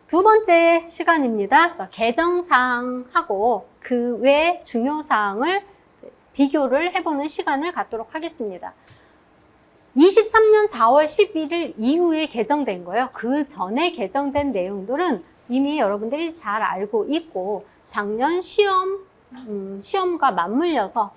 두 번째 시간입니다. 그래서 개정사항하고 그 외 중요사항을 비교를 해보는 시간을 갖도록 하겠습니다. 23년 4월 11일 이후에 개정된 거예요. 그 전에 개정된 내용들은 이미 여러분들이 잘 알고 있고 작년 시험과 맞물려서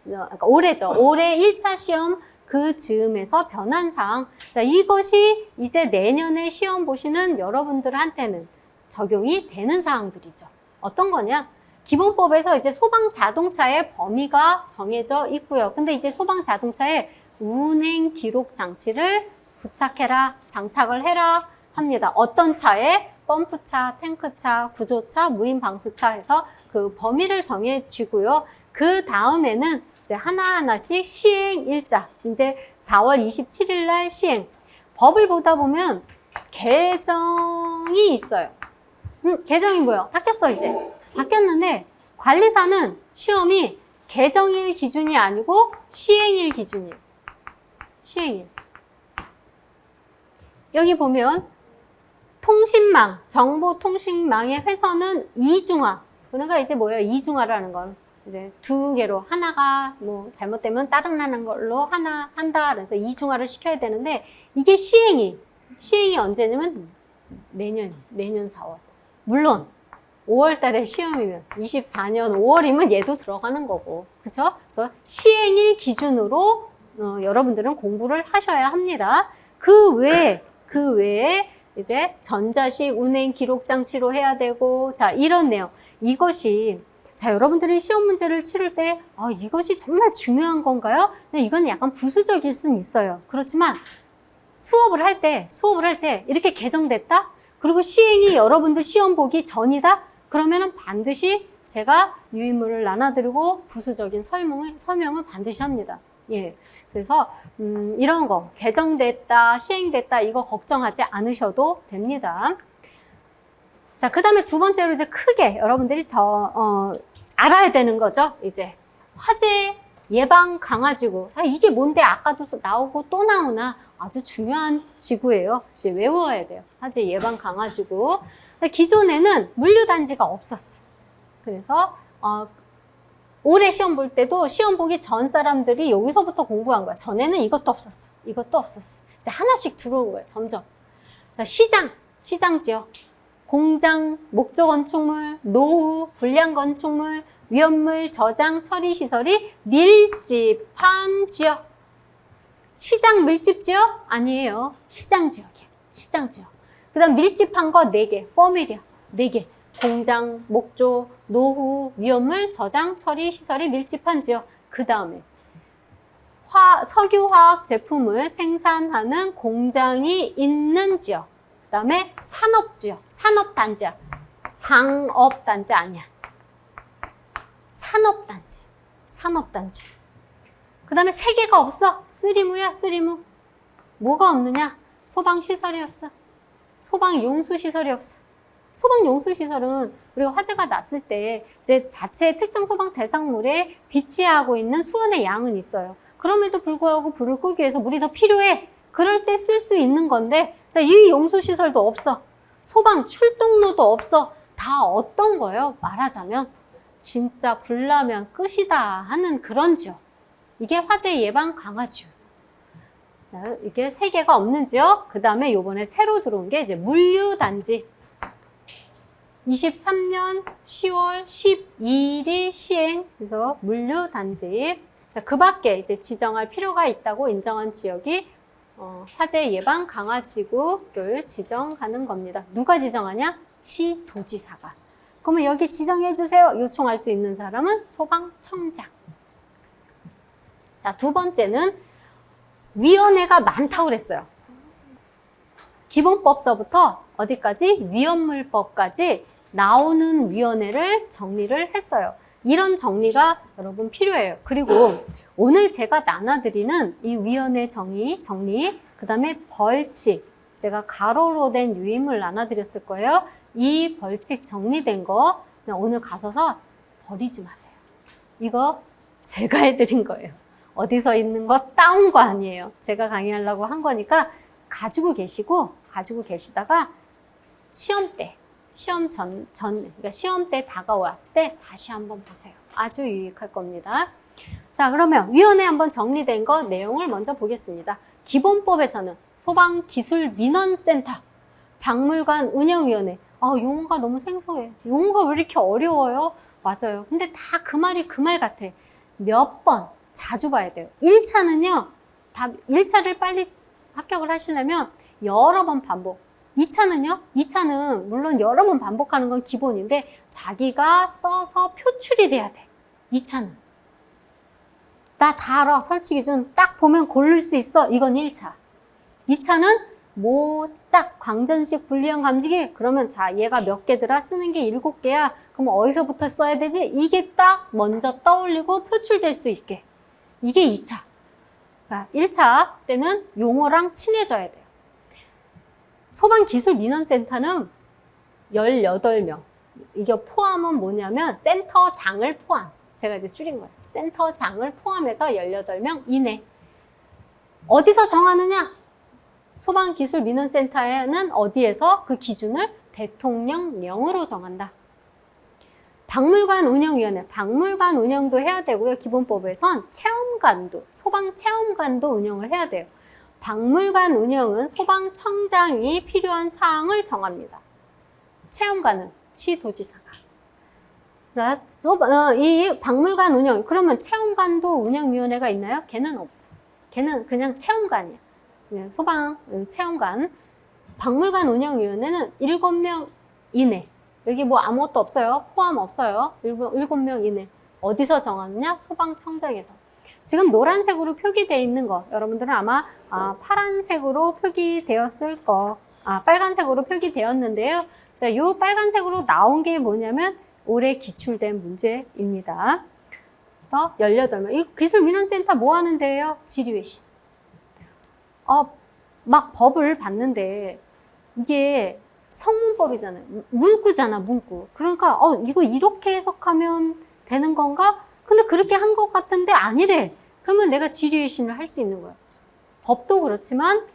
그러니까 올해죠. 올해 1차 시험 그 즈음에서 변한 사항. 자, 이것이 이제 내년에 시험 보시는 여러분들한테는 적용이 되는 사항들이죠. 어떤 거냐? 기본법에서 이제 소방 자동차의 범위가 정해져 있고요. 근데 이제 소방 자동차에 운행 기록 장치를 부착해라, 장착을 해라 합니다. 어떤 차에? 펌프차, 탱크차, 구조차, 무인방수차 해서 그 범위를 정해지고요. 그 다음에는 이제 하나하나씩 시행 일자, 이제 4월 27일 날 시행. 법을 보다 보면 개정이 있어요. 개정이 뭐예요? 바뀌었어, 이제. 바뀌었는데 관리사는 시험이 개정일 기준이 아니고 시행일 기준이에요. 시행일. 여기 보면 통신망, 정보통신망의 훼손은 이중화. 그러니까 이제 뭐예요? 이중화라는 건 이제 두 개로 하나가 뭐 잘못되면 다른 하는 걸로 하나 한다. 그래서 이중화를 시켜야 되는데 이게 시행이 언제냐면 내년 4월. 물론 5월 달에 시험이면 24년 5월이면 얘도 들어가는 거고. 그쵸? 그래서 시행일 기준으로 여러분들은 공부를 하셔야 합니다. 그 외에 이제 전자식 운행 기록 장치로 해야 되고, 자, 이런 내용. 이것이, 자, 여러분들이 시험 문제를 치를 때, 이것이 정말 중요한 건가요? 근데 이건 약간 부수적일 수는 있어요. 그렇지만 수업을 할 때 이렇게 개정됐다? 그리고 시행이 여러분들 시험 보기 전이다? 그러면은 반드시 제가 유인물을 나눠드리고 부수적인 설명을 반드시 합니다. 예. 그래서 이런 거 개정됐다, 시행됐다 이거 걱정하지 않으셔도 됩니다. 자, 그 다음에 두 번째로 이제 크게 여러분들이 알아야 되는 거죠. 이제 화재 예방 강화지구. 자, 이게 뭔데 아까도 나오고 또 나오나 아주 중요한 지구예요. 이제 외워야 돼요. 화재 예방 강화지구. 기존에는 물류단지가 없었어. 그래서 올해 시험 볼 때도 시험 보기 전 사람들이 여기서부터 공부한 거야. 전에는 이것도 없었어. 이것도 없었어. 이제 하나씩 들어온 거야. 점점. 자, 시장 지역. 공장, 목조 건축물, 노후, 불량 건축물, 위험물 저장 처리 시설이 밀집한 지역. 시장 밀집 지역? 아니에요. 시장 지역이에요. 시장 지역. 그 다음 밀집한 거 4개. 포메리아 4개. 공장, 목조, 노후, 위험물 저장 처리 시설이 밀집한 지역. 그 다음에 석유화학 제품을 생산하는 공장이 있는 지역. 그 다음에 산업지역, 산업단지야. 상업단지 아니야. 산업단지. 그 다음에 3개가 없어. 쓰리무야, 쓰리무. 뭐가 없느냐? 소방시설이 없어. 소방용수시설이 없어. 소방용수시설은 우리가 화재가 났을 때 이제 자체 특정 소방 대상물에 비치하고 있는 수온의 양은 있어요. 그럼에도 불구하고 불을 끄기 위해서 물이 더 필요해. 그럴 때 쓸 수 있는 건데, 자, 이 용수시설도 없어. 소방 출동로도 없어. 다 어떤 거예요? 말하자면 진짜 불나면 끝이다 하는 그런 지역. 이게 화재 예방 강화 지역. 자, 이게 3개가 없는 지역. 그 다음에 요번에 새로 들어온 게 이제 물류단지. 23년 10월 12일이 시행. 그래서 물류단지. 자, 그 밖에 이제 지정할 필요가 있다고 인정한 지역이 화재 예방 강화 지구를 지정하는 겁니다. 누가 지정하냐? 시도지사가. 그러면 여기 지정해 주세요. 요청할 수 있는 사람은 소방청장. 자, 두 번째는 위원회가 많다고 그랬어요. 기본법서부터 어디까지? 위험물법까지 나오는 위원회를 정리를 했어요. 이런 정리가 여러분 필요해요. 그리고 오늘 제가 나눠드리는 이 위원회 정리, 그 다음에 벌칙, 제가 가로로 된 유인물 나눠드렸을 거예요. 이 벌칙 정리된 거 그냥 오늘 가서서 버리지 마세요. 이거 제가 해드린 거예요. 어디서 있는 거 따온 거 아니에요. 제가 강의하려고 한 거니까 가지고 계시다가 시험 때, 그러니까 시험 때 다가왔을 때 다시 한번 보세요. 아주 유익할 겁니다. 자, 그러면 위원회 한번 정리된 거 내용을 먼저 보겠습니다. 기본법에서는 소방기술민원센터, 박물관 운영위원회. 용어가 너무 생소해. 용어가 왜 이렇게 어려워요? 맞아요. 근데 다 그 말이 그 말 같아. 몇 번 자주 봐야 돼요. 1차는요, 1차를 빨리 합격을 하시려면 여러 번 반복. 2차는요? 2차는 물론 여러 번 반복하는 건 기본인데 자기가 써서 표출이 돼야 돼. 2차는. 나 다 알아. 설치 기준 딱 보면 고를 수 있어. 이건 1차. 2차는 딱 광전식 불리형 감지기. 그러면 자, 얘가 몇 개더라? 쓰는 게 7개야. 그럼 어디서부터 써야 되지? 이게 딱 먼저 떠올리고 표출될 수 있게. 이게 2차. 그러니까 1차 때는 용어랑 친해져야 돼요. 소방기술민원센터는 18명. 이게 포함은 뭐냐면 센터장을 포함. 제가 이제 줄인 거예요. 센터장을 포함해서 18명 이내. 어디서 정하느냐? 소방기술민원센터에는 어디에서 그 기준을 대통령령으로 정한다. 박물관 운영위원회, 박물관 운영도 해야 되고요. 기본법에선 체험관도, 소방체험관도 운영을 해야 돼요. 박물관 운영은 소방청장이 필요한 사항을 정합니다. 체험관은 시도지사가. 이 박물관 운영, 그러면 체험관도 운영위원회가 있나요? 걔는 없어. 걔는 그냥 체험관이야. 소방 체험관. 박물관 운영위원회는 7명 이내. 여기 뭐 아무것도 없어요. 포함 없어요. 7명 이내. 어디서 정하느냐? 소방청장에서. 지금 노란색으로 표기되어 있는 거 여러분들은 아마 파란색으로 표기되었을 거, 빨간색으로 표기되었는데요. 자, 요 빨간색으로 나온 게 뭐냐면 올해 기출된 문제입니다. 그래서 18명. 이 기술민원센터 뭐 하는데요? 지리외신. 막 법을 봤는데 이게 성문법이잖아요. 문구잖아, 문구. 그러니까 이거 이렇게 해석하면 되는 건가? 근데 그렇게 한 것 같은데 아니래. 그러면 내가 지리외신을 할 수 있는 거야. 법도 그렇지만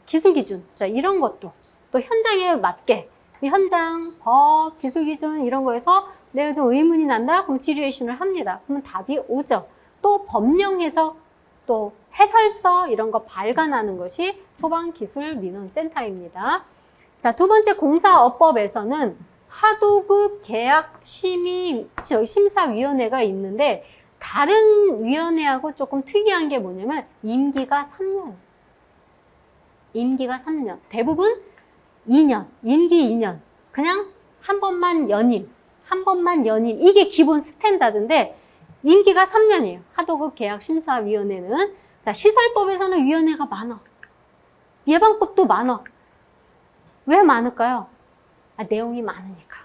기술기준, 자 이런 것도 또 현장에 맞게 현장, 법, 기술기준 이런 거에서 내가 좀 의문이 난다? 그럼 지리외신을 합니다. 그러면 답이 오죠. 또 법령 해석, 또 해설서 이런 거 발간하는 것이 소방기술민원센터입니다. 자, 두 번째 공사업법에서는 하도급 계약 심사위원회가 있는데 다른 위원회하고 조금 특이한 게 뭐냐면 임기가 3년. 임기가 3년. 대부분 2년. 임기 2년. 그냥 한 번만 연임. 한 번만 연임. 이게 기본 스탠다드인데 임기가 3년이에요. 하도급 계약 심사위원회는. 자, 시설법에서는 위원회가 많아. 예방법도 많아. 왜 많을까요? 내용이 많으니까.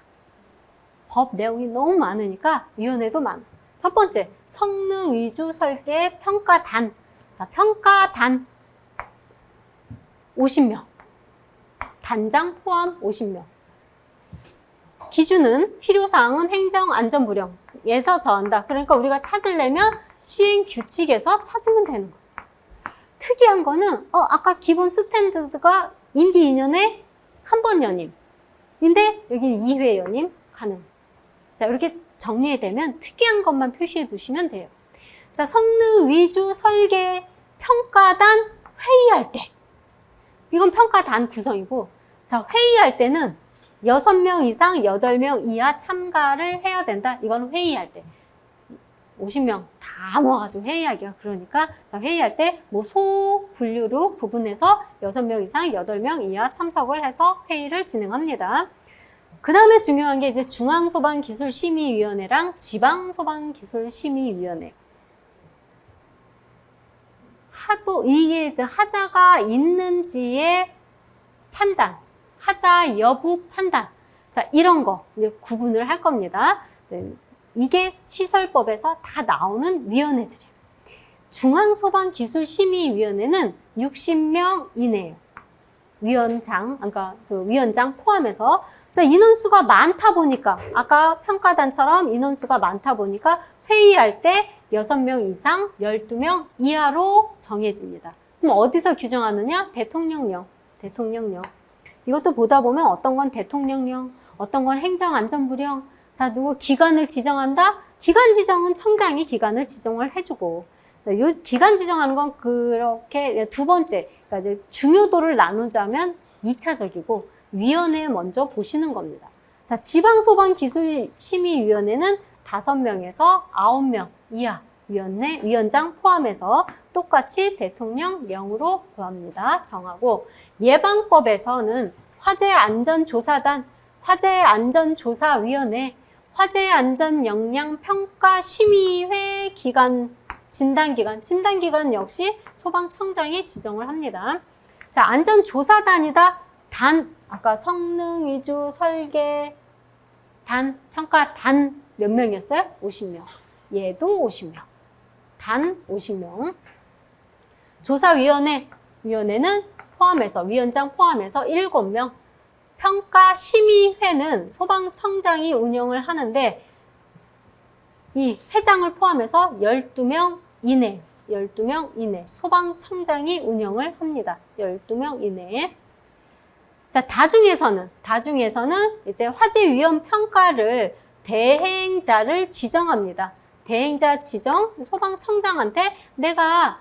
법 내용이 너무 많으니까 위원회도 많아. 첫 번째, 성능 위주 설계 평가단. 자, 평가단 50명. 단장 포함 50명. 기준은 필요사항은 행정안전부령에서 정한다. 그러니까 우리가 찾으려면 시행규칙에서 찾으면 되는 거예요. 특이한 거는 아까 기본 스탠드가 임기 2년에 한 번 연임. 인데 여기는 2회 연임 가능. 자, 이렇게 정리되면 특이한 것만 표시해 두시면 돼요. 자, 성능 위주 설계 평가단 회의할 때. 이건 평가단 구성이고, 자, 회의할 때는 6명 이상 8명 이하 참가를 해야 된다. 이건 회의할 때. 50명 다 모아가지고 회의하기가 그러니까 자, 회의할 때 뭐 소 분류로 구분해서 6명 이상 8명 이하 참석을 해서 회의를 진행합니다. 그 다음에 중요한 게 이제 중앙소방기술심의위원회랑 지방소방기술심의위원회. 이게 이제 하자가 있는지의 판단, 하자 여부 판단. 자, 이런 거 이제 구분을 할 겁니다. 이게 시설법에서 다 나오는 위원회들이에요. 중앙소방기술심의위원회는 60명 이내예요. 위원장, 그러니까 그 위원장 포함해서. 자, 인원수가 많다 보니까 아까 평가단처럼 인원수가 많다 보니까 회의할 때 6명 이상 12명 이하로 정해집니다. 그럼 어디서 규정하느냐? 대통령령. 이것도 보다 보면 어떤 건 대통령령, 어떤 건 행정안전부령. 자, 누구 기관을 지정한다? 기관 지정은 청장이 기관을 지정을 해주고, 이 기관 지정하는 건 그렇게 두 번째, 그러니까 이제 중요도를 나누자면 2차적이고 위원회에 먼저 보시는 겁니다. 자, 지방소방기술심의위원회는 5명에서 9명 이하 위원장 포함해서 똑같이 대통령령으로 구합니다. 정하고, 예방법에서는 화재안전조사단, 화재안전조사위원회, 화재안전역량평가심의회 기관, 진단기관 역시 소방청장이 지정을 합니다. 자, 안전조사단이다. 단, 아까 성능 위주 설계 단, 평가 단 몇 명이었어요? 50명. 얘도 50명. 단 50명. 조사위원회는 포함해서, 위원장 포함해서 7명. 평가심의회는 소방청장이 운영을 하는데, 이 회장을 포함해서 12명 이내, 12명 이내. 소방청장이 운영을 합니다. 12명 이내에. 자, 다중에서는 이제 화재위험 평가를 대행자를 지정합니다. 대행자 지정, 소방청장한테 내가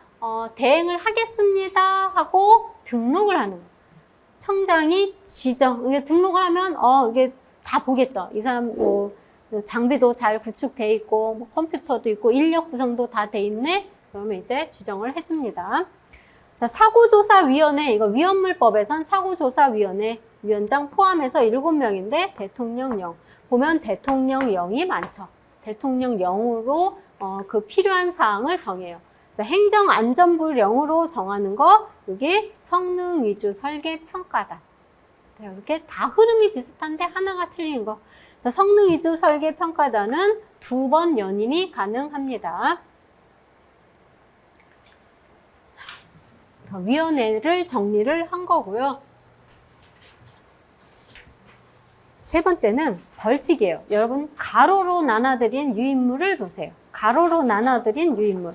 대행을 하겠습니다 하고 등록을 하는 거예요. 청장이 지정, 이게 등록을 하면 이게 다 보겠죠. 이 사람 뭐 장비도 잘 구축돼 있고, 뭐 컴퓨터도 있고, 인력 구성도 다 돼 있네. 그러면 이제 지정을 해줍니다. 자, 사고조사위원회, 이거 위험물법에선 사고조사위원회 위원장 포함해서 7명인데 대통령령. 보면 대통령령이 많죠. 대통령령으로 그 필요한 사항을 정해요. 자, 행정안전부령으로 정하는 거, 이게 성능 위주 설계 평가다. 이렇게 다 흐름이 비슷한데 하나가 틀린 거. 자, 성능 위주 설계 평가단은 2번 연임이 가능합니다. 자, 위원회를 정리를 한 거고요. 세 번째는 벌칙이에요. 여러분, 가로로 나눠드린 유인물을 보세요. 가로로 나눠드린 유인물.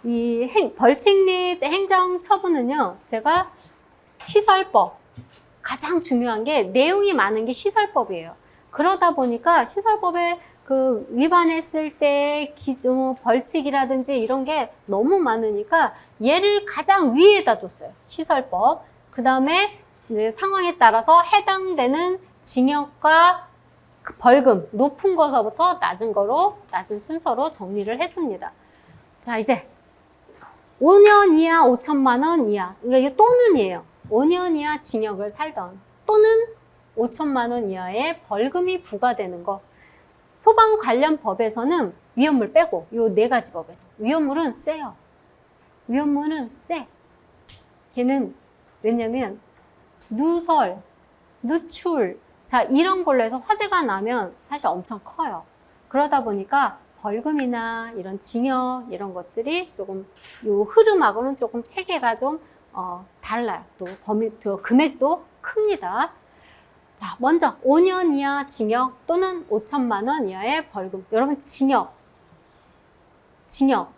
이 벌칙 및 행정처분은요, 제가 시설법, 가장 중요한 게 내용이 많은 게 시설법이에요. 그러다 보니까 시설법에 그 위반했을 때 기준 벌칙이라든지 이런 게 너무 많으니까 얘를 가장 위에다 뒀어요. 시설법. 그 다음에 상황에 따라서 해당되는 징역과 그 벌금, 높은 거서부터 낮은 순서로 정리를 했습니다. 자, 이제 5년 이하 5천만 원 이하, 이게 또는이에요. 5년 이하 징역을 살던, 또는 5천만 원 이하의 벌금이 부과되는 거. 소방 관련 법에서는 위험물 빼고, 요 4가지 법에서 위험물은 세요. 위험물은 세. 걔는 왜냐면 누설, 누출, 자, 이런 걸로 해서 화재가 나면 사실 엄청 커요. 그러다 보니까 벌금이나 이런 징역 이런 것들이 조금 요 흐름하고는 조금 체계가 좀 달라요. 또 금액도 큽니다. 자, 먼저 5년 이하 징역 또는 5천만 원 이하의 벌금. 여러분, 징역,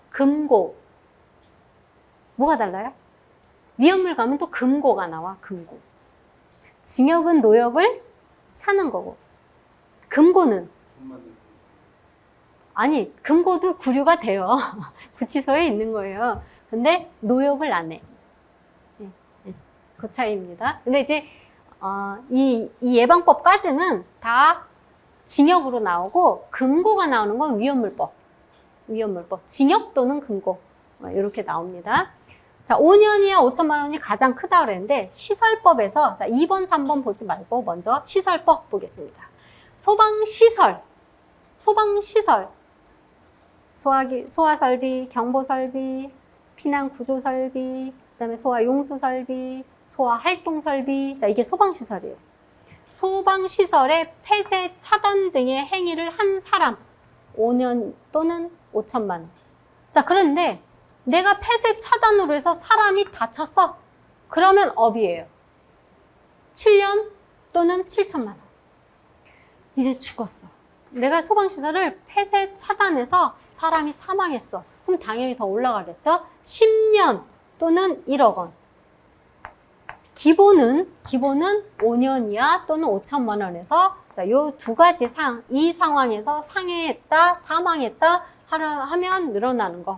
금고. 뭐가 달라요? 위험물 가면 또 금고가 나와, 금고. 징역은 노역을 사는 거고, 금고는 아니, 금고도 구류가 돼요. 구치소에 있는 거예요. 근데 노역을 안 해. 그 차이입니다. 근데 이제 이 예방법까지는 다 징역으로 나오고, 금고가 나오는 건 위험물법. 징역 또는 금고. 이렇게 나옵니다. 자, 5년 이하 5천만 원이 가장 크다 그랬는데, 시설법에서, 자, 2번, 3번 보지 말고 먼저 시설법 보겠습니다. 소방시설. 소화설비, 경보설비, 피난구조설비, 그 다음에 소화용수설비, 소화활동설비. 자, 이게 소방시설이에요. 소방시설의 폐쇄, 차단 등의 행위를 한 사람, 5년 또는 5천만 원. 자, 그런데 내가 폐쇄 차단으로 해서 사람이 다쳤어. 그러면 업이에요. 7년 또는 7천만 원. 이제 죽었어. 내가 소방시설을 폐쇄 차단해서 사람이 사망했어. 그럼 당연히 더 올라가겠죠? 10년 또는 1억 원. 기본은 5년 이하 또는 5천만 원에서 자, 요 두 가지 이 상황에서 상해했다, 사망했다 하면 늘어나는 거.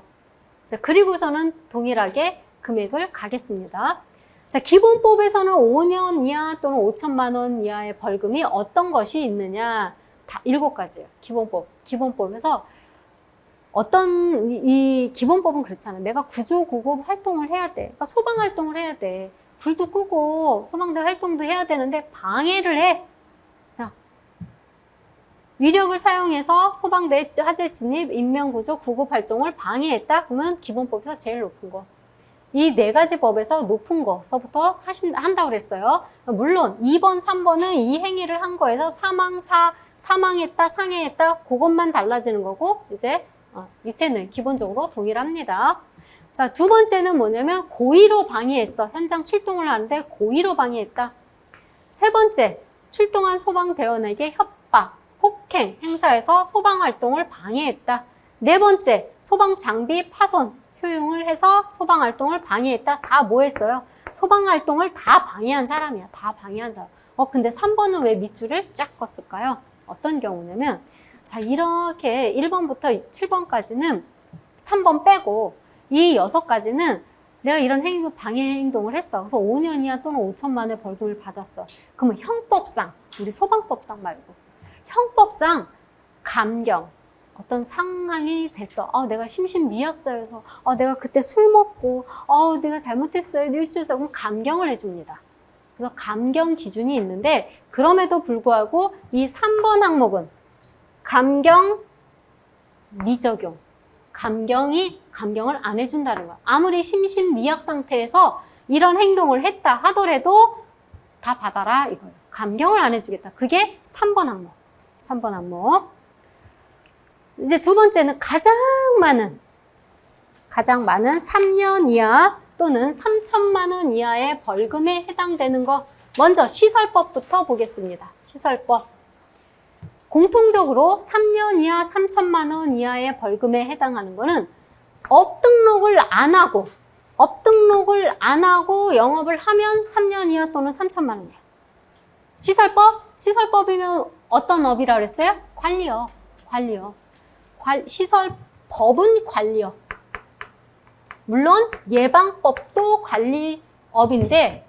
자, 그리고서는 동일하게 금액을 가겠습니다. 자, 기본법에서는 5년 이하 또는 5천만 원 이하의 벌금이 어떤 것이 있느냐? 다 7가지예요. 기본법에서 이 기본법은 그렇잖아. 내가 구조구급 활동을 해야 돼. 그러니까 소방 활동을 해야 돼. 불도 끄고 소방대 활동도 해야 되는데 방해를 해. 자, 위력을 사용해서 소방대 화재 진입, 인명구조, 구급 활동을 방해했다? 그러면 기본법에서 제일 높은 거. 이 4가지 법에서 높은 거서부터 한다고 그랬어요. 물론 2번, 3번은 이 행위를 한 거에서 사망했다, 상해했다 그것만 달라지는 거고 이제 밑에는 기본적으로 동일합니다. 자, 두 번째는 뭐냐면 고의로 방해했어. 현장 출동을 하는데 고의로 방해했다. 세 번째, 출동한 소방대원에게 협박, 폭행 행사해서 소방활동을 방해했다. 네 번째, 소방장비 파손, 효용을 해서 소방활동을 방해했다. 다 뭐 했어요? 소방활동을 다 방해한 사람이야. 다 방해한 사람. 근데 3번은 왜 밑줄을 쫙 껐을까요? 어떤 경우냐면 자, 이렇게 1번부터 7번까지는 3번 빼고 이 6가지는 내가 이런 방해 행동을 했어. 그래서 5년 이하 또는 5천만 원의 벌금을 받았어. 그러면 형법상, 우리 소방법상 말고 형법상 감경, 어떤 상황이 됐어. 내가 심신미약자여서 내가 그때 술 먹고 내가 잘못했어요. 뉘우쳐서 그럼 감경을 해줍니다. 그래서 감경 기준이 있는데 그럼에도 불구하고 이 3번 항목은 감경 미적용. 감경을 안 해준다는 거야. 아무리 심신미약 상태에서 이런 행동을 했다 하더라도 다 받아라 이거예요. 감경을 안 해주겠다. 그게 3번 항목. 3번 항목. 이제 두 번째는 가장 많은 3년 이하 또는 3천만 원 이하의 벌금에 해당되는 거. 먼저 시설법부터 보겠습니다. 시설법. 공통적으로 3년 이하 3천만 원 이하의 벌금에 해당하는 거는 업등록을 안 하고 영업을 하면 3년 이하 또는 3천만 원이에요. 시설법이면 어떤 업이라고 그랬어요? 관리업. 시설법은 관리업. 물론 예방법도 관리업인데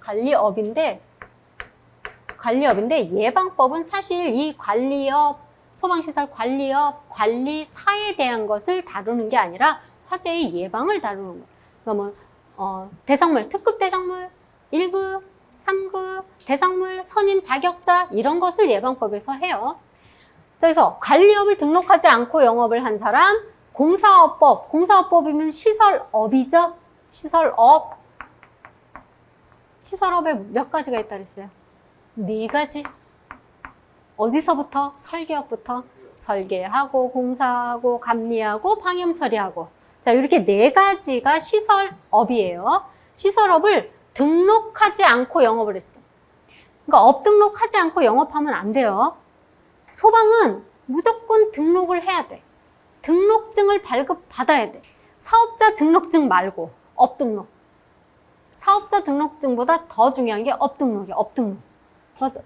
예방법은 사실 이 관리업, 소방시설 관리업, 관리사에 대한 것을 다루는 게 아니라 화재의 예방을 다루는 거예요. 그러면 대상물, 특급 대상물, 1급, 3급, 대상물, 선임 자격자 이런 것을 예방법에서 해요. 그래서 관리업을 등록하지 않고 영업을 한 사람, 공사업법이면 시설업이죠. 시설업에 몇 가지가 있다 그랬어요? 4가지. 어디서부터? 설계업부터. 설계하고, 공사하고, 감리하고, 방염 처리하고. 자, 이렇게 4가지가 시설업이에요. 시설업을 등록하지 않고 영업을 했어. 그러니까 업등록하지 않고 영업하면 안 돼요. 소방은 무조건 등록을 해야 돼. 등록증을 발급받아야 돼. 사업자 등록증 말고 업등록. 사업자 등록증보다 더 중요한 게 업등록이야. 업등록.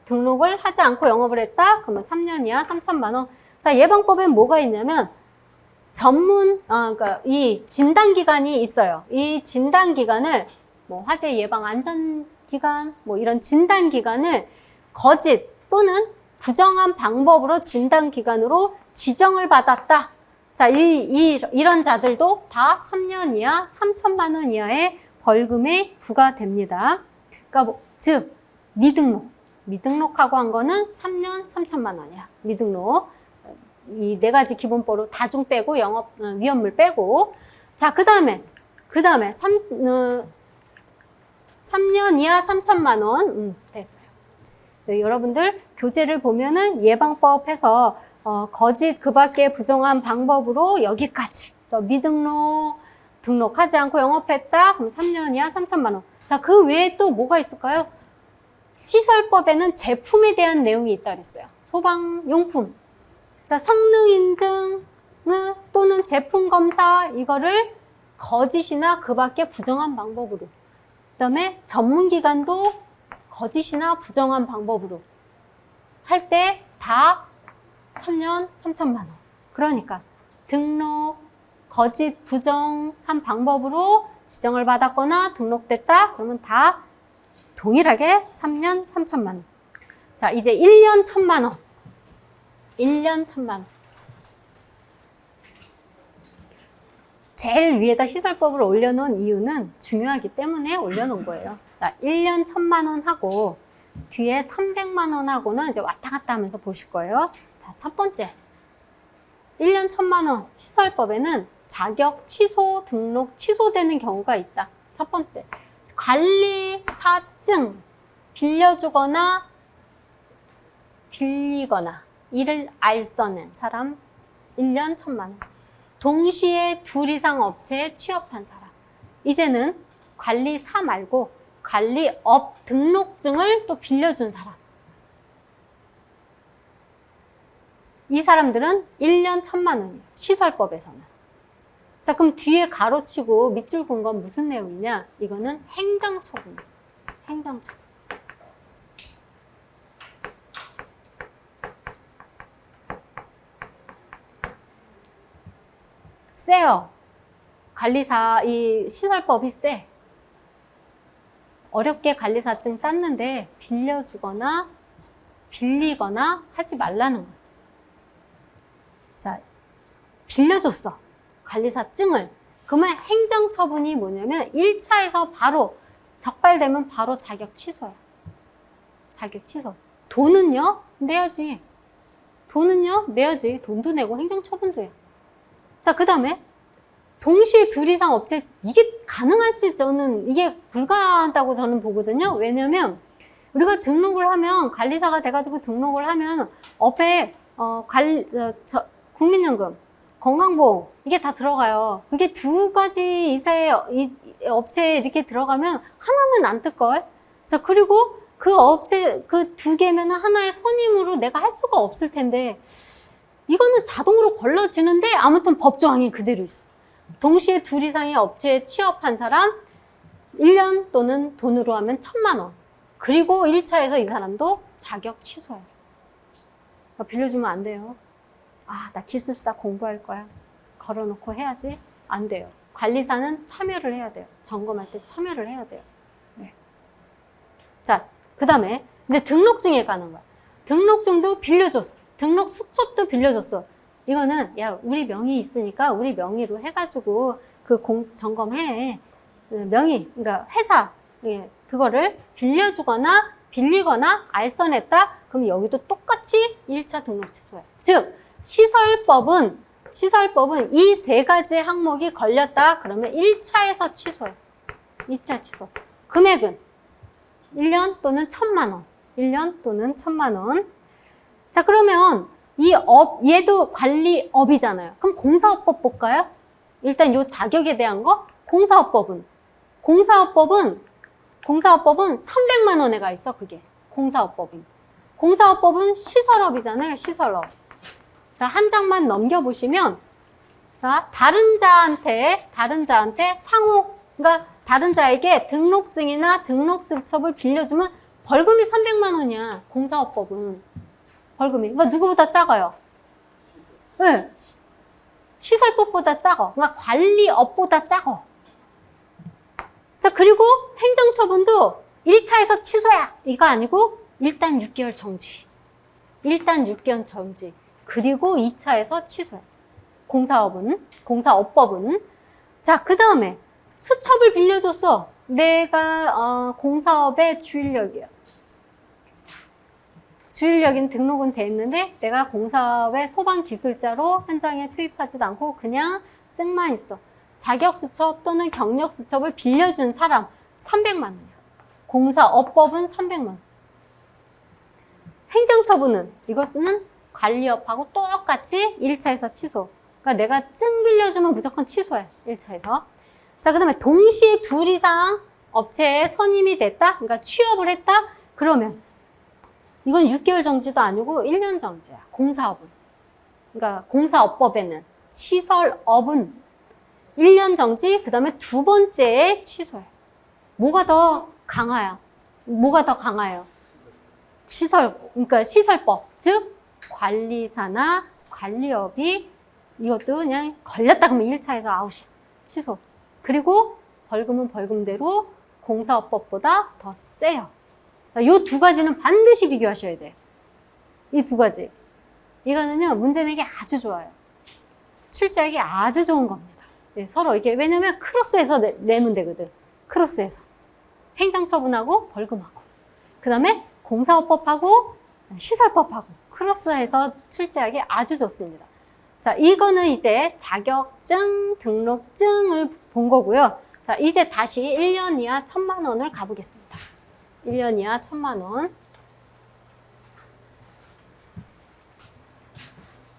등록을 하지 않고 영업을 했다? 그러면 3년 이하 3천만 원. 자, 예방법엔 뭐가 있냐면 그러니까 이 진단기간이 있어요. 이 진단기간을 뭐 화재 예방 안전기간 뭐 이런 진단기간을 거짓 또는 부정한 방법으로 진단기간으로 지정을 받았다. 자, 이런 자들도 다 3년 이하 3천만 원 이하의 벌금에 부과됩니다. 그러니까 즉 미등록하고 한 거는 3년 3천만 원이야. 미등록. 이 4가지 기본법으로 다중 빼고 영업 위험물 빼고. 자, 그다음에 3년 이하 3천만 원. 됐어요. 네, 여러분들 교재를 보면은 예방법 해서 거짓 그 밖에 부정한 방법으로 여기까지. 미등록, 등록하지 않고 영업했다. 그럼 3년 이하 3천만 원. 자, 그 외에 또 뭐가 있을까요? 시설법에는 제품에 대한 내용이 있다 그랬어요. 소방용품. 자, 성능 인증 또는 제품 검사 이거를 거짓이나 그 밖에 부정한 방법으로. 그다음에 전문기관도 거짓이나 부정한 방법으로 할 때 다 3년 3천만 원. 그러니까 등록, 거짓, 부정한 방법으로 지정을 받았거나 등록됐다. 그러면 다 동일하게 3년 3천만 원. 자, 이제 1년 1천만 원. 1년 1천만 원. 제일 위에다 시설법을 올려놓은 이유는 중요하기 때문에 올려놓은 거예요. 자, 1년 1천만 원 하고 뒤에 300만 원 하고는 이제 왔다 갔다 하면서 보실 거예요. 자, 첫 번째. 1년 1천만 원 시설법에는 자격 취소, 등록 취소되는 경우가 있다. 첫 번째. 관리사증 빌려주거나 빌리거나 이를 알선한 사람 1년 1천만 원. 동시에 둘 이상 업체에 취업한 사람. 이제는 관리사 말고 관리업 등록증을 또 빌려준 사람. 이 사람들은 1년 1천만 원이에요. 시설법에서는. 자, 그럼 뒤에 가로치고 밑줄 긋은 건 무슨 내용이냐? 이거는 행정처분. 행정처분. 세요. 관리사, 이 시설법이 세. 어렵게 관리사증 땄는데 빌려주거나 빌리거나 하지 말라는 거예요. 자, 빌려줬어. 관리사증을. 그러면 행정처분이 뭐냐면 1차에서 바로 적발되면 바로 자격 취소야. 자격 취소. 돈은요? 내야지. 돈은요? 내야지. 돈도 내고 행정처분도 해요. 자, 그 다음에 동시에 둘 이상 업체, 이게 가능할지 저는 이게 불가하다고 저는 보거든요. 왜냐면 우리가 등록을 하면 관리사가 돼가지고 등록을 하면 업에 국민연금, 건강보험 이게 다 들어가요. 이게 두 가지 이사의 업체에 이렇게 들어가면 하나는 안 뜰걸. 자, 그리고 그 업체 그 두 개면 하나의 선임으로 내가 할 수가 없을 텐데 이거는 자동으로 걸러지는데 아무튼 법조항이 그대로 있어. 동시에 둘 이상의 업체에 취업한 사람 1년 또는 돈으로 하면 1천만 원. 그리고 1차에서 이 사람도 자격 취소해요. 빌려주면 안 돼요. 아, 나 기술사 공부할 거야. 걸어놓고 해야지. 안 돼요. 관리사는 참여를 해야 돼요. 점검할 때 참여를 해야 돼요. 네. 자, 그 다음에 이제 등록증에 가는 거야. 등록증도 빌려줬어. 등록 수첩도 빌려줬어. 이거는 야, 우리 명의 있으니까 우리 명의로 해가지고 그 점검해. 명의, 그러니까 회사 그거를 빌려주거나 빌리거나 알선했다. 그럼 여기도 똑같이 1차 등록 취소해. 즉 시설법은 이 세 가지 항목이 걸렸다. 그러면 1차에서 취소해. 2차 취소. 금액은 1년 또는 1천만 원. 1년 또는 1천만 원. 자, 그러면 이 얘도 관리업이잖아요. 그럼 공사업법 볼까요? 일단 요 자격에 대한 거. 공사업법은 300만 원에 가 있어, 그게. 공사업법은 시설업이잖아요, 시설업. 자, 한 장만 넘겨보시면, 자, 다른 자한테 상호, 그러니까 다른 자에게 등록증이나 등록수첩을 빌려주면 벌금이 300만 원이야, 공사업법은. 벌금이. 그러니까 누구보다 작아요? 네. 시설법보다 작아. 그러니까 관리업보다 작아. 자, 그리고 행정처분도 1차에서 취소야. 이거 아니고 일단 6개월 정지. 그리고 2차에서 취소야. 공사업법은. 자, 그 다음에 수첩을 빌려줬어. 내가 공사업의 주일력이야. 주일력인 등록은 돼 있는데 내가 공사업의 소방기술자로 현장에 투입하지도 않고 그냥 증만 있어. 자격수첩 또는 경력수첩을 빌려준 사람 300만 원이야. 공사업법은 300만 원. 행정처분은 이거는 관리업하고 똑같이 1차에서 취소. 그러니까 내가 증 빌려주면 무조건 취소해. 1차에서. 자, 그 다음에 동시에 둘 이상 업체에 선임이 됐다. 그러니까 취업을 했다. 그러면 이건 6개월 정지도 아니고 1년 정지야. 공사업은. 그러니까 공사업법에는. 시설업은 1년 정지, 그 다음에 두 번째에 취소해. 뭐가 더 강하야? 뭐가 더 강해요? 그러니까 시설법, 즉 관리사나 관리업이 이것도 그냥 걸렸다 그러면 1차에서 아웃이야. 취소. 그리고 벌금은 벌금대로 공사업법보다 더 세요. 이 두 가지는 반드시 비교하셔야 돼. 이 두 가지. 이거는요, 문제 내기 아주 좋아요. 출제하기 아주 좋은 겁니다. 네, 서로 이게, 왜냐면 크로스해서 내면 되거든. 크로스해서. 행정처분하고 벌금하고. 그 다음에 공사업법하고 시설법하고 크로스해서 출제하기 아주 좋습니다. 자, 이거는 이제 자격증, 등록증을 본 거고요. 자, 이제 다시 1년 이하 1,000만 원을 가보겠습니다. 1년 이하 1,000만 원.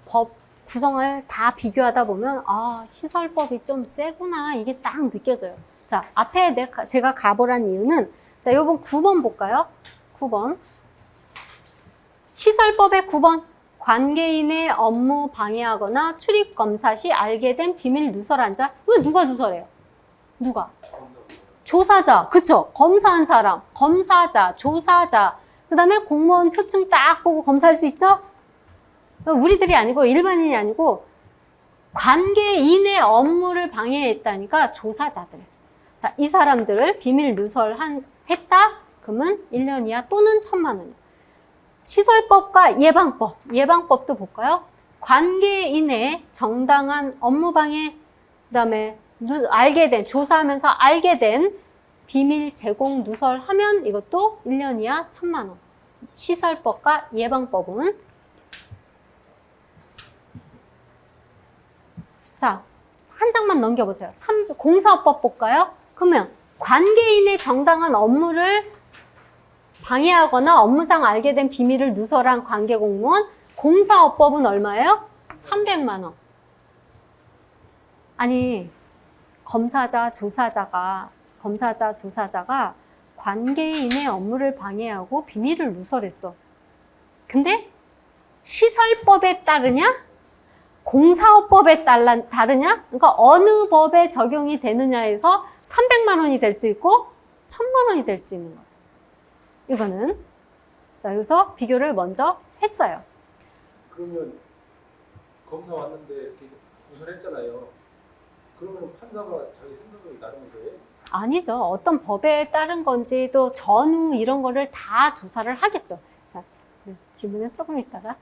법 구성을 다 비교하다 보면 아, 시설법이 좀 세구나 이게 딱 느껴져요. 자, 앞에 제가 가보란 이유는 자, 요번 9번 볼까요? 9번. 시설법의 9번. 관계인의 업무 방해하거나 출입 검사 시 알게 된 비밀 누설한 자. 왜 누가 누설해요? 누가? 조사자. 그쵸? 검사한 사람. 검사자, 조사자. 그 다음에 공무원 표층 딱 보고 검사할 수 있죠? 우리들이 아니고 일반인이 아니고 관계인의 업무를 방해했다니까 조사자들. 자, 이 사람들을 비밀 누설했다? 그러면 1년 이하 또는 1,000만 원. 시설법과 예방법. 예방법도 볼까요? 관계인의 정당한 업무 방해, 그 다음에 알게 된, 조사하면서 알게 된 비밀 제공 누설하면 이것도 1년 이하 1,000만 원. 시설법과 예방법은 자, 한 장만 넘겨보세요. 공사업법 볼까요? 그러면 관계인의 정당한 업무를 방해하거나 업무상 알게 된 비밀을 누설한 관계공무원, 공사업법은 얼마예요? 300만 원. 아니, 검사자, 조사자가 관계인의 업무를 방해하고 비밀을 누설했어. 근데 시설법에 따르냐? 공사업법에 다르냐? 그러니까 어느 법에 적용이 되느냐에서 300만 원이 될 수 있고 1,000만 원이 될 수 있는 거예요. 이거는. 자, 여기서 비교를 먼저 했어요. 그러면 검사 왔는데 이렇게 누설했잖아요. 그러면 판사가 자기 생각이 나는 거예요? 아니죠. 어떤 법에 따른 건지 또 전후 이런 거를 다 조사를 하겠죠. 자, 질문은 조금 있다가.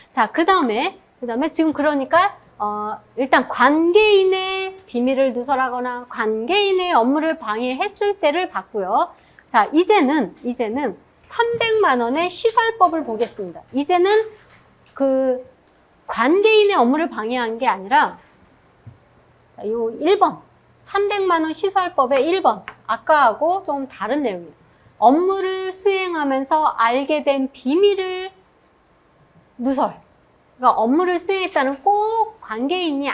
자, 그 다음에 지금 그러니까 일단 관계인의 비밀을 누설하거나 관계인의 업무를 방해했을 때를 봤고요. 자, 이제는 300만 원의 시설법을 보겠습니다. 이제는 그 관계인의 업무를 방해한 게 아니라 자, 요 1번 300만 원 시설법의 1번 아까하고 좀 다른 내용이에요. 업무를 수행하면서 알게 된 비밀을 누설. 그러니까 업무를 수행했다는 꼭 관계인이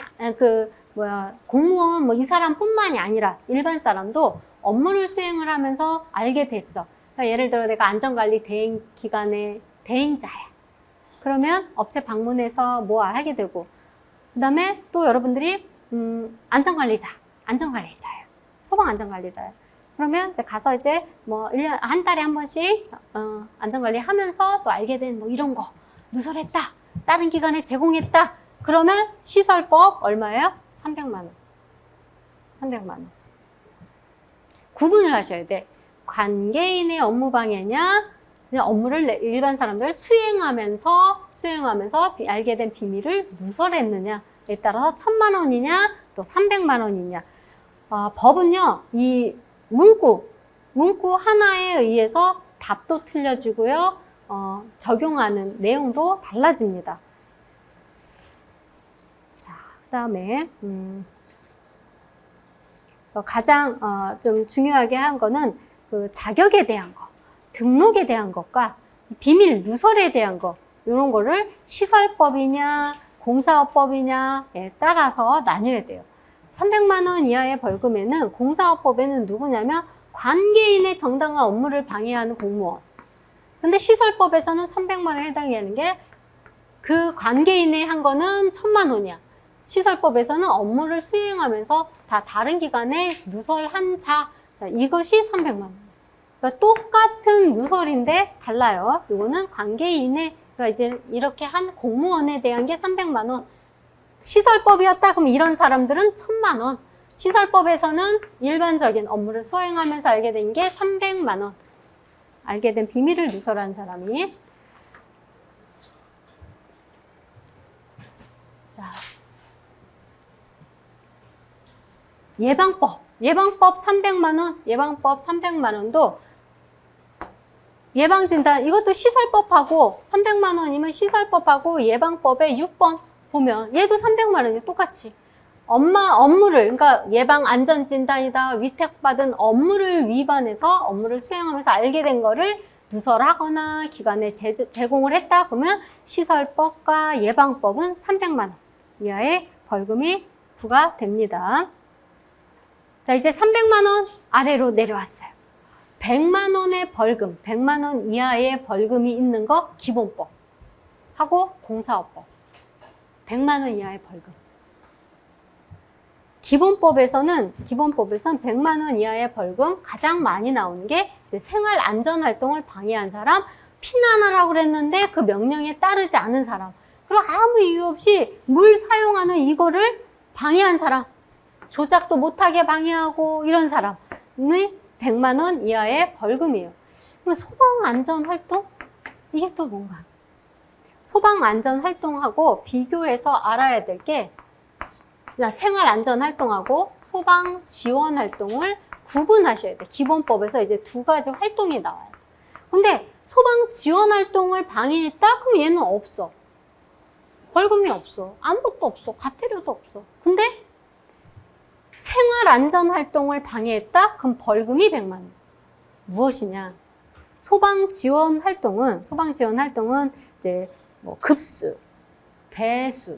공무원 이 사람뿐만이 아니라 일반 사람도 업무를 수행을 하면서 알게 됐어. 그러니까 예를 들어 내가 안전관리 대행 기관의 대행자야. 그러면 업체 방문해서 뭐 하게 되고, 그 다음에 또 여러분들이 안전관리자예요. 소방 안전관리자예요. 그러면 이제 가서 이제 뭐 1년 한 달에 한 번씩 안전관리 하면서 또 알게 된 뭐 이런 거 누설했다. 다른 기관에 제공했다. 그러면 시설법 얼마예요? 300만 원. 300만 원. 구분을 하셔야 돼. 관계인의 업무 방해냐, 그냥 업무를 일반 사람들 수행하면서 알게 된 비밀을 누설했느냐에 따라서 1,000만 원이냐, 또 300만 원이냐. 법은요, 이 문구 하나에 의해서 답도 틀려지고요, 적용하는 내용도 달라집니다. 자, 그 다음에 가장 좀 중요하게 한 거는 그 자격에 대한 거, 등록에 대한 것과 비밀 누설에 대한 거, 이런 거를 시설법이냐 공사업법이냐에 따라서 나뉘어야 돼요. 300만 원 이하의 벌금에는 공사업법에는 누구냐면 관계인의 정당한 업무를 방해하는 공무원. 근데 시설법에서는 300만 원에 해당하는 게 그 관계인의 한 거는 1,000만 원이야. 시설법에서는 업무를 수행하면서 다 다른 기관에 누설한 자, 이것이 300만 원. 그러니까 똑같은 누설인데 달라요. 이거는 관계인의, 그러니까 이제 이렇게 한 공무원에 대한 게 300만 원. 시설법이었다 그럼 이런 사람들은 1000만 원. 시설법에서는 일반적인 업무를 수행하면서 알게 된 게 300만 원. 알게 된 비밀을 누설한 사람이. 자, 예방법 300만 원, 예방법 300만 원도 예방진단, 이것도 시설법하고 300만 원이면 시설법하고 예방법의 6번 보면 얘도 300만 원이 똑같이 업무를, 그러니까 예방 안전진단이다, 위탁받은 업무를 위반해서 업무를 수행하면서 알게 된 거를 누설하거나 기관에 제공을 했다 그러면 시설법과 예방법은 300만 원 이하의 벌금이 부과됩니다. 자, 이제 300만 원 아래로 내려왔어요. 100만 원의 벌금, 100만 원 이하의 벌금이 있는 거 기본법 하고 공사업법. 100만 원 이하의 벌금. 기본법에서는 100만 원 이하의 벌금 가장 많이 나오는 게 이제 생활 안전 활동을 방해한 사람, 피난하라고 그랬는데 그 명령에 따르지 않은 사람, 그리고 아무 이유 없이 물 사용하는 이거를 방해한 사람, 조작도 못하게 방해하고 이런 사람이 100만 원 이하의 벌금이에요. 소방 안전 활동? 이게 또 뭔가? 소방 안전 활동하고 비교해서 알아야 될 게 생활 안전 활동하고 소방 지원 활동을 구분하셔야 돼. 기본법에서 이제 두 가지 활동이 나와요. 근데 소방 지원 활동을 방해했다? 그럼 얘는 없어. 벌금이 없어. 아무것도 없어. 과태료도 없어. 근데 생활 안전 활동을 방해했다? 그럼 벌금이 100만 원. 무엇이냐? 소방 지원 활동은 이제 뭐 급수, 배수,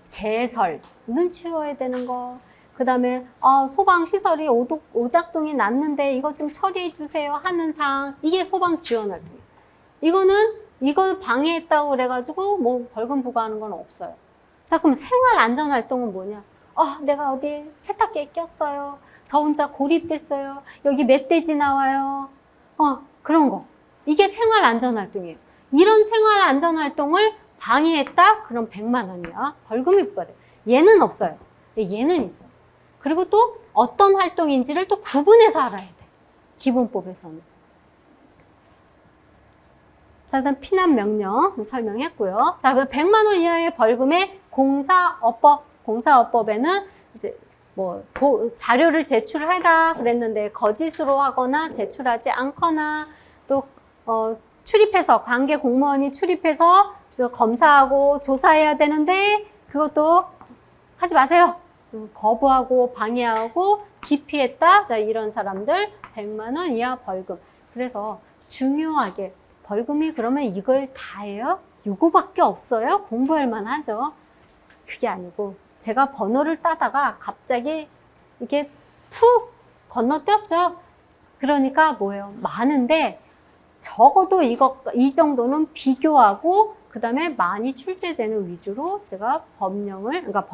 제설은 치워야 되는 거. 그 다음에 소방시설이 오작동이 났는데 이거 좀 처리해 주세요 하는 사항. 이게 소방 지원 활동이에요. 이걸 방해했다고 그래가지고 뭐 벌금 부과하는 건 없어요. 자, 그럼 생활 안전 활동은 뭐냐? 내가 어디 세탁기에 꼈어요. 저 혼자 고립됐어요. 여기 멧돼지 나와요. 그런 거. 이게 생활 안전 활동이에요. 이런 생활 안전 활동을 방해했다? 그럼 100만 원이야. 벌금이 부과돼요. 얘는 없어요. 얘는 있어. 그리고 또 어떤 활동인지를 또 구분해서 알아야 돼. 기본법에서는. 자, 일단 피난 명령 설명했고요. 자, 그럼 100만 원 이하의 벌금의 공사업법에는 이제 뭐 자료를 제출해라 그랬는데 거짓으로 하거나 제출하지 않거나 또 출입해서 관계 공무원이 출입해서 검사하고 조사해야 되는데 그것도 하지 마세요. 거부하고 방해하고 기피했다. 자, 이런 사람들 100만 원 이하 벌금. 그래서 중요하게 벌금이 그러면 이걸 다 해요? 요거밖에 없어요? 공부할 만하죠. 그게 아니고 제가 번호를 따다가 갑자기 이게 푹 건너뛰었죠. 그러니까 뭐예요? 많은데 적어도 이 정도는 비교하고 그 다음에 많이 출제되는 위주로 제가 그러니까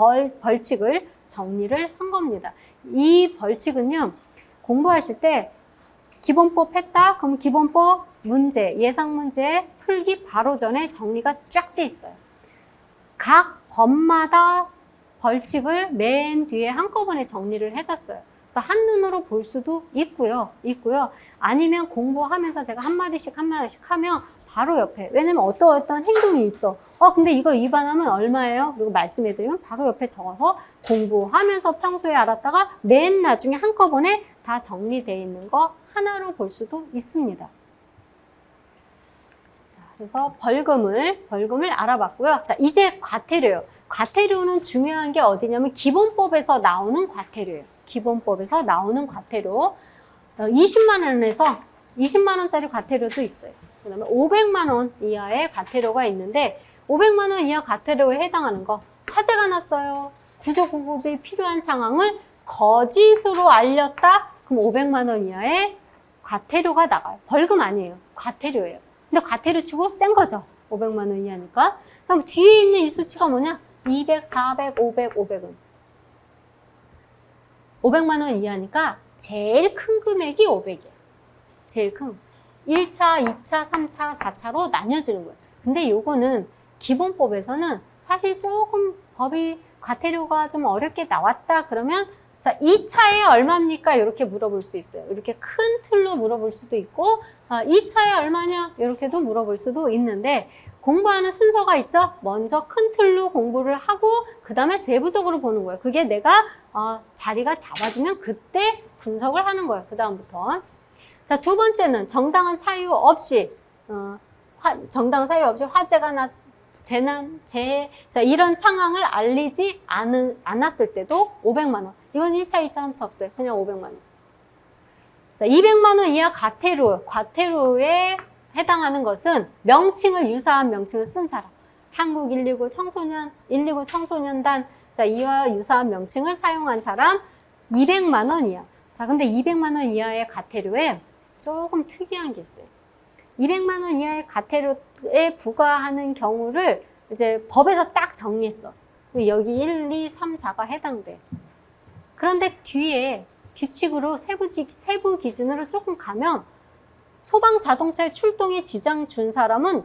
벌칙을 정리를 한 겁니다. 이 벌칙은요, 공부하실 때 기본법 했다? 그럼 기본법 문제, 예상 문제 풀기 바로 전에 정리가 쫙 돼 있어요. 각 법마다 벌칙을 맨 뒤에 한꺼번에 정리를 해놨어요. 그래서 한눈으로 볼 수도 있고요. 아니면 공부하면서 제가 한마디씩 하면 바로 옆에. 왜냐면 어떤 행동이 있어. 근데 이거 위반하면 얼마예요? 그리고 말씀해드리면 바로 옆에 적어서 공부하면서 평소에 알았다가 맨 나중에 한꺼번에 다 정리되어 있는 거 하나로 볼 수도 있습니다. 자, 그래서 벌금을 알아봤고요. 자, 이제 과태료요. 과태료는 중요한 게 어디냐면 기본법에서 나오는 과태료예요. 기본법에서 나오는 과태료. 20만 원에서 20만 원짜리 과태료도 있어요. 그 다음에 500만 원 이하의 과태료가 있는데 500만 원 이하 과태료에 해당하는 거 화재가 났어요. 구조구급이 필요한 상황을 거짓으로 알렸다? 그럼 500만 원 이하의 과태료가 나가요. 벌금 아니에요. 과태료예요. 근데 과태료 치고 센 거죠. 500만 원 이하니까. 그럼 뒤에 있는 이 수치가 뭐냐? 200, 400, 500, 500은 500만 원 이하니까 제일 큰 금액이 500이에요. 제일 큰 거. 1차, 2차, 3차, 4차로 나뉘어지는 거예요. 근데 요거는 기본법에서는 사실 조금 법이 과태료가 좀 어렵게 나왔다 그러면 자, 2차에 얼마입니까? 이렇게 물어볼 수 있어요. 이렇게 큰 틀로 물어볼 수도 있고 2차에 얼마냐? 이렇게도 물어볼 수도 있는데 공부하는 순서가 있죠. 먼저 큰 틀로 공부를 하고 그 다음에 세부적으로 보는 거예요. 그게 내가 자리가 잡아지면 그때 분석을 하는 거예요. 그 다음부터. 자, 두 번째는 정당한 사유 없이 정당한 사유 없이 화재가 재난, 재해 자, 이런 상황을 알리지 않았을 때도 500만 원. 이건 1차, 2차, 3차 없어요. 그냥 500만 원. 자, 200만 원 이하 과태료에 해당하는 것은 명칭을 유사한 명칭을 쓴 사람. 한국 119 청소년, 119 청소년단, 자, 이와 유사한 명칭을 사용한 사람 200만 원 이하. 자, 근데 200만 원 이하의 과태료에 조금 특이한 게 있어요. 200만 원 이하의 과태료에 부과하는 경우를 이제 법에서 딱 정리했어. 여기 1, 2, 3, 4가 해당돼. 그런데 뒤에 규칙으로 세부 기준으로 조금 가면 소방 자동차의 출동에 지장 준 사람은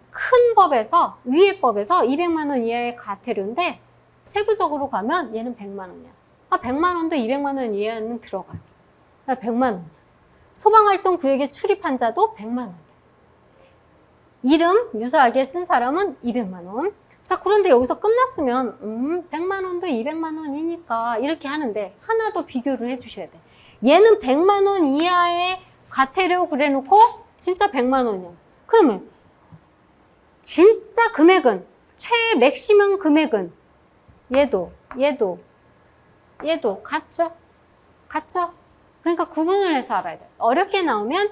큰 법에서 위에 법에서 200만 원 이하의 과태료인데 세부적으로 가면 얘는 100만 원이야. 100만 원도 200만 원 이하는 들어가요. 100만 원. 소방활동 구역에 출입한 자도 100만 원. 이름 유사하게 쓴 사람은 200만 원. 자, 그런데 여기서 끝났으면 100만 원도 200만 원이니까 이렇게 하는데 하나 더 비교를 해주셔야 돼. 얘는 100만 원 이하의 과태료 그래놓고 진짜 100만 원이야. 그러면 진짜 금액은 맥시멈 금액은 얘도 같죠? 그러니까 구분을 해서 알아야 돼. 어렵게 나오면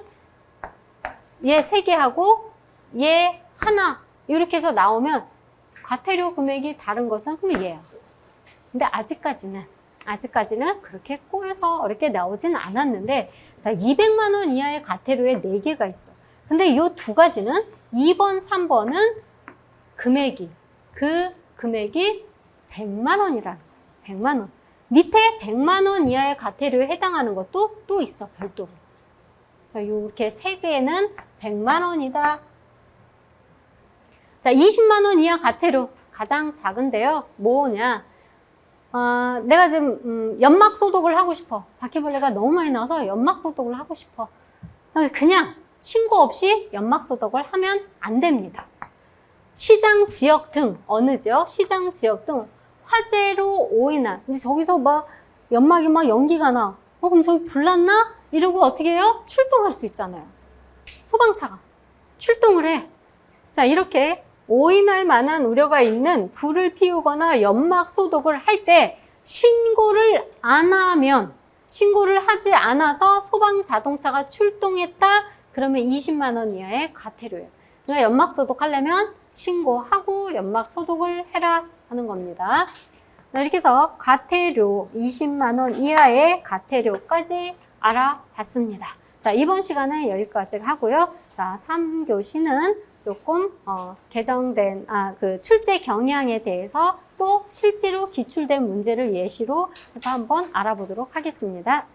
얘 3개 하고 얘 하나 이렇게 해서 나오면 과태료 금액이 다른 것은 그럼 얘야. 근데 아직까지는 그렇게 꼬여서 어렵게 나오진 않았는데 자, 200만 원 이하의 과태료에 4개가 있어. 근데 이 두 가지는 2번, 3번은 금액이 100만 원이라는 거야. 100만 원. 밑에 100만 원 이하의 과태료에 해당하는 것도 또 있어, 별도로. 이렇게 3개는 100만 원이다. 자, 20만 원 이하 과태료 가장 작은데요. 뭐냐? 내가 지금 연막 소독을 하고 싶어. 바퀴벌레가 너무 많이 나와서 연막 소독을 하고 싶어. 그냥 신고 없이 연막 소독을 하면 안 됩니다. 시장 지역 등 어느 지역? 시장 지역 등 화재로 오인한. 근데 저기서 막 연막이 막 연기가 나. 그럼 저기 불 났나? 이러고 어떻게 해요? 출동할 수 있잖아요. 소방차가 출동을 해. 자, 이렇게 오인할 만한 우려가 있는 불을 피우거나 연막 소독을 할 때 신고를 하지 않아서 소방 자동차가 출동했다. 그러면 20만 원 이하의 과태료예요. 그러니까 연막 소독하려면 신고하고 연막 소독을 해라 하는 겁니다. 이렇게 해서 과태료 20만 원 이하의 과태료까지 알아봤습니다. 자, 이번 시간은 여기까지 하고요. 자, 3교시는 조금 개정된 그 출제 경향에 대해서 또 실제로 기출된 문제를 예시로 해서 한번 알아보도록 하겠습니다.